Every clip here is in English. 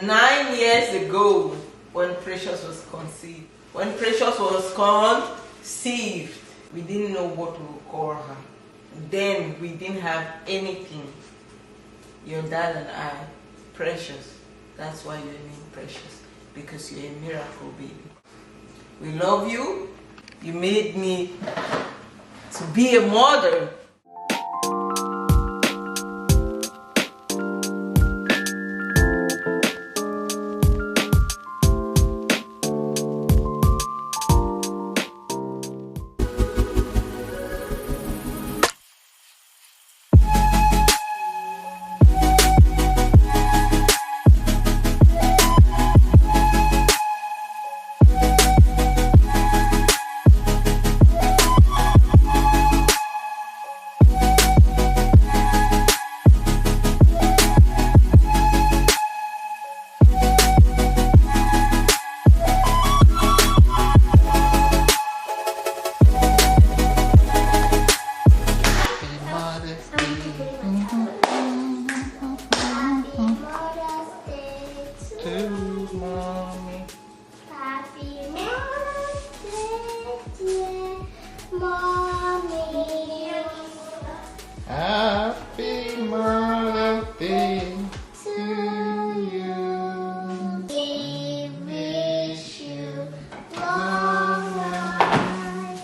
9 years ago, when Precious was conceived, we didn't know what to call her. Then we didn't have anything. Your dad and I, Precious. That's why you're named Precious, because you're a miracle baby. We love you. You made me to be a mother. Mommy. Happy Mother's Day, dear Mommy. Happy Mother's Day to you. We wish you long life.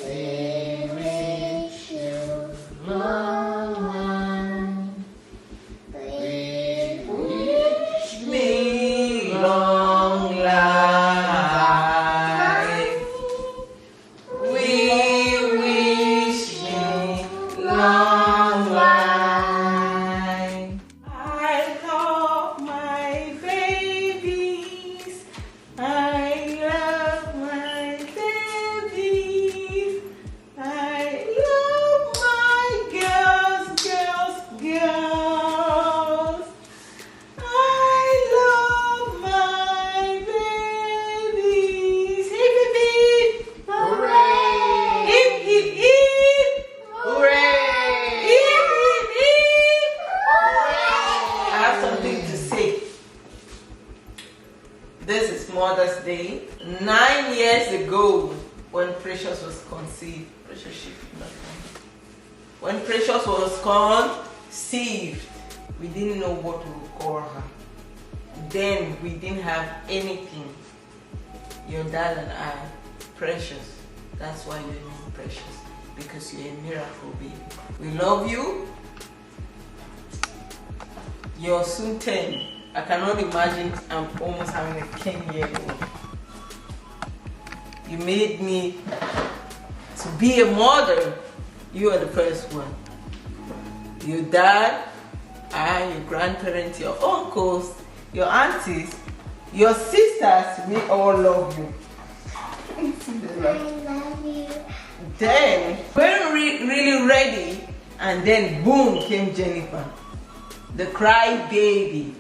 We wish you long life. We wish Me long life. We wish me long life. I love my babies. I love my babies. I love my girls, girls, girls. I love my babies. Hip, hip, hip. Hooray! Hip, hip, hip. Hooray! Hip, hip, hip. Hooray! I have something to say. This is Mother's Day. 9 years ago, when Precious was conceived, when Precious was conceived, we didn't know what to call her. Then we didn't have anything. Your dad and I, Precious. That's why you're named Precious, because you're a miracle baby. We love you. You're soon 10. I cannot imagine I'm almost having a 10-year-old. You made me to be a mother. You are the first one. Your dad, your grandparents, your uncles, your aunties, your sisters, we all love you. I love you. Then, we weren't really ready, and then boom came Jennifer, the cry baby.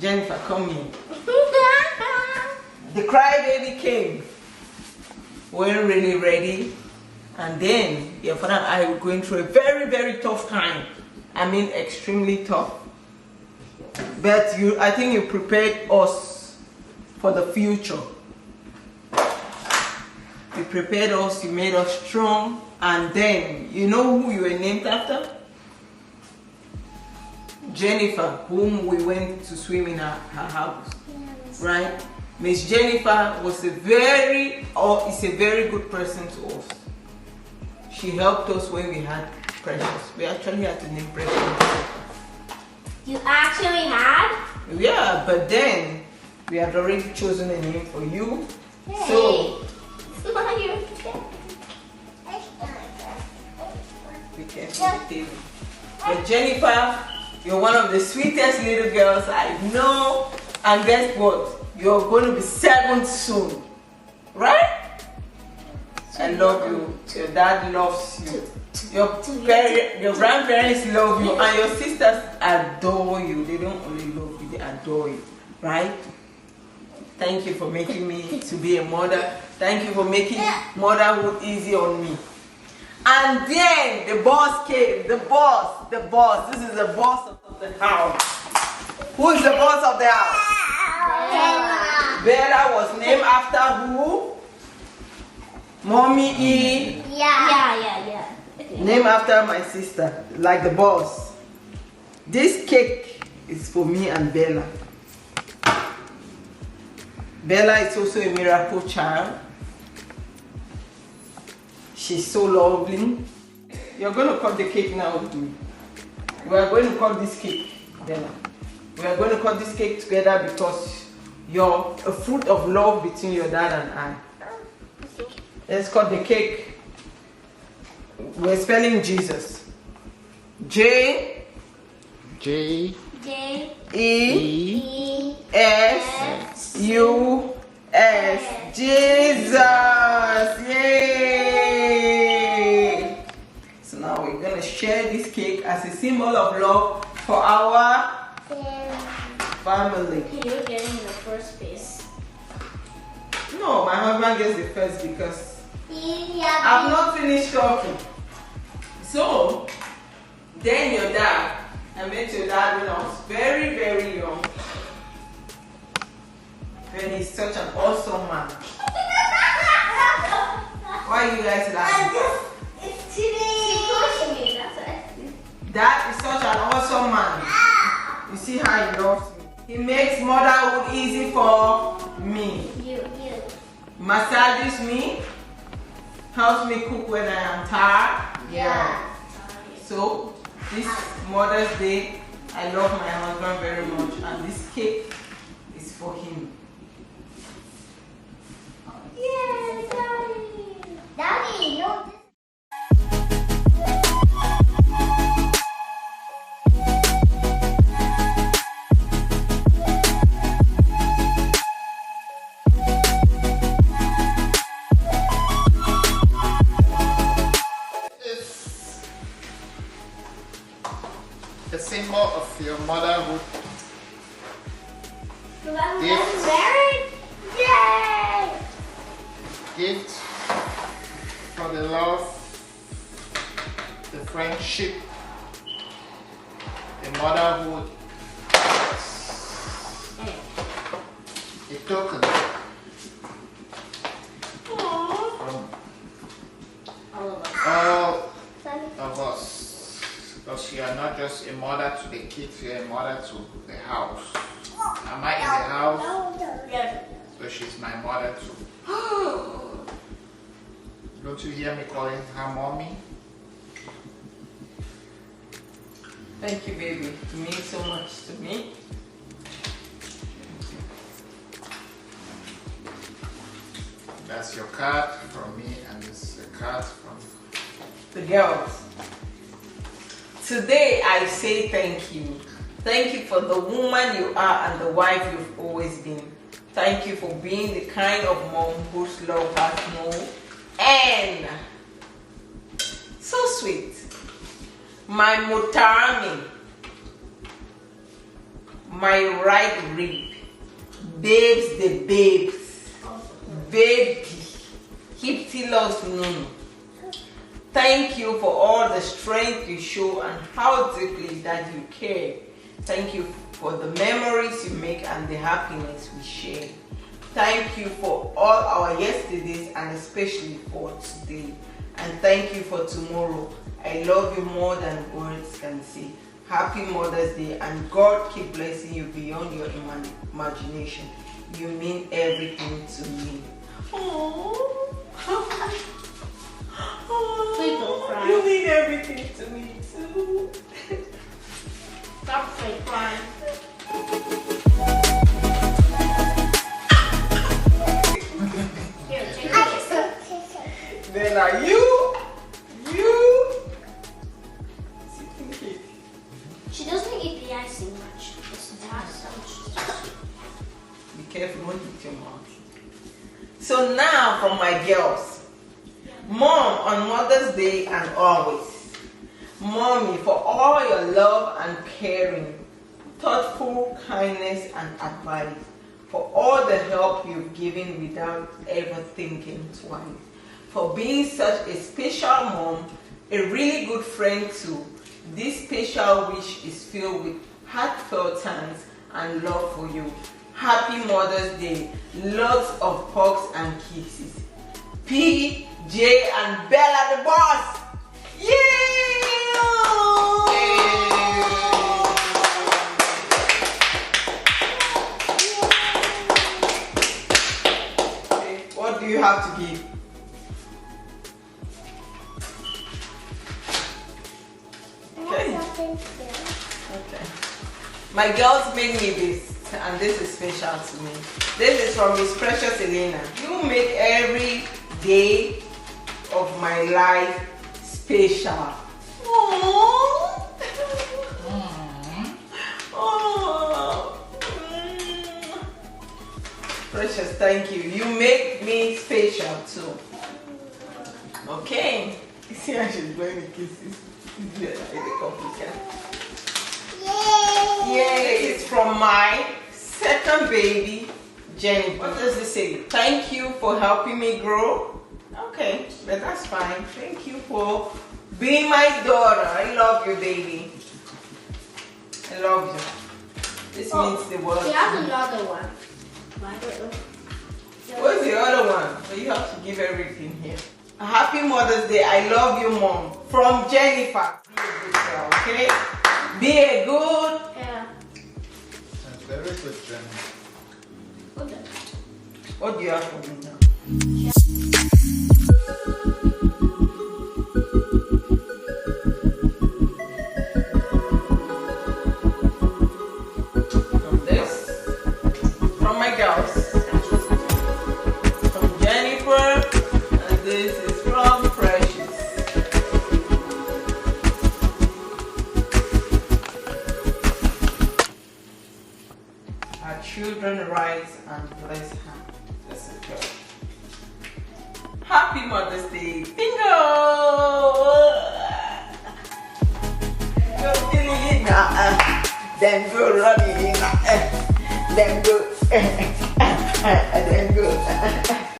Jennifer, come here. The cry baby came. We weren't really ready, and then your father and I were going through a very, very tough time. I mean, extremely tough. But I think you prepared us for the future. You prepared us, you made us strong, and then, you know who you were named after? Jennifer, whom we went to swim in her house, Yes. right? Miss Jennifer is a very good person to us. She helped us when we had Precious. We actually had to name Precious. You actually had? Yeah, but then we had already chosen a name for you. Hey. So Smile your we can see the table. But Jennifer, you're one of the sweetest little girls I know. And guess what? You're going to be 7 soon. Right? I love you. Your dad loves you. Your grandparents love you. And your sisters adore you. They don't only love you, they adore you. Right? Thank you for making me to be a mother. Thank you for making motherhood easy on me. And then the boss came. The boss. This is the boss of the house. Who is the boss of the house? Bella was named after who? Mommy E. Yeah. Named after my sister, like the boss. This cake is for me and Bella. Bella is also a miracle child. She's so lovely. You're going to cut the cake now with me. We are going to cut this cake, Bella. We are going to cut this cake together because you're a fruit of love between your dad and I. Let's cut the cake. We're spelling Jesus. J J E E S U S. Jesus! Yay! So now we're gonna share this cake as a symbol of love for our family. You're getting the first piece. No, my husband gets the first because I've not finished talking. So, then your dad. I met your dad when I was very, very young. And he's such an awesome man. Why are you guys laughing? It's pushing me, that's it. Dad is such an awesome man. You see how he loves me. He makes motherhood easy for me. You. Massages me. Helps me cook when I am tired. Yeah. So, this Mother's Day, I love my husband very much, and this cake is for him. Yay, Daddy, no. The symbol of your motherhood. Gift. Married? Yay! Gift for the love, the friendship, the motherhood. A token from all of us. Because you are not just a mother to the kids, you are a mother to the house. Am I in the house? Yes. So she's my mother too. Don't you hear me calling her mommy? Thank you, baby. It means so much to me. That's your card from me, and this is a card from The girls. Today I say thank you. Thank you for the woman you are and the wife you've always been. Thank you for being the kind of mom whose love has no end. So sweet. My Motarami, my right rib, babes the babes, baby, Hipti loves Nunu. Thank you for all the strength you show and how deeply that you care. Thank you for the memories you make and the happiness we share. Thank you for all our yesterdays and especially for today. And thank you for tomorrow. I love you more than words can say. Happy Mother's Day, and God keep blessing you beyond your imagination. You mean everything to me. Please don't cry. You mean everything to me too. Stop crying. Here, take this. Then are you. She doesn't eat the icing much. It's not so much. Be careful, don't hit your mouth. So now from my girls. Mom, on Mother's Day and always. Mommy, for all your love and caring, thoughtful kindness and advice, for all the help you've given without ever thinking twice, for being such a special mom, a really good friend too. This special wish is filled with heartfelt thanks and love for you. Happy Mother's Day. Lots of hugs and kisses. P, J, and Bella the boss. Yeah! Okay, what do you have to give? Okay. Okay. My girls made me this, and this is special to me. This is from Miss Precious Elena. You make every day of my life special. Aww. Aww. Precious, thank you. You make me special too. Okay. See how she's blowing the kisses. Yay! It's from my second baby, Jenny. What does it say? Thank you for helping me grow. Okay, but that's fine. Thank you for being my daughter. I love you, baby. I love you. This means the world. You have another one. I don't know. What's the other one? So you have to give everything here. Happy Mother's Day. I love you, Mom. From Jennifer. Be a good girl, okay? Be a good. Yeah. That's very good, Jenny. Okay. What do you have for me now? From this, from my girls, from Jennifer, and this is from Precious. Our children rise and bless her. That's a girl. Happy Mother's Day. Bingo! Go killing it now. Then go running in. Then go. Then go.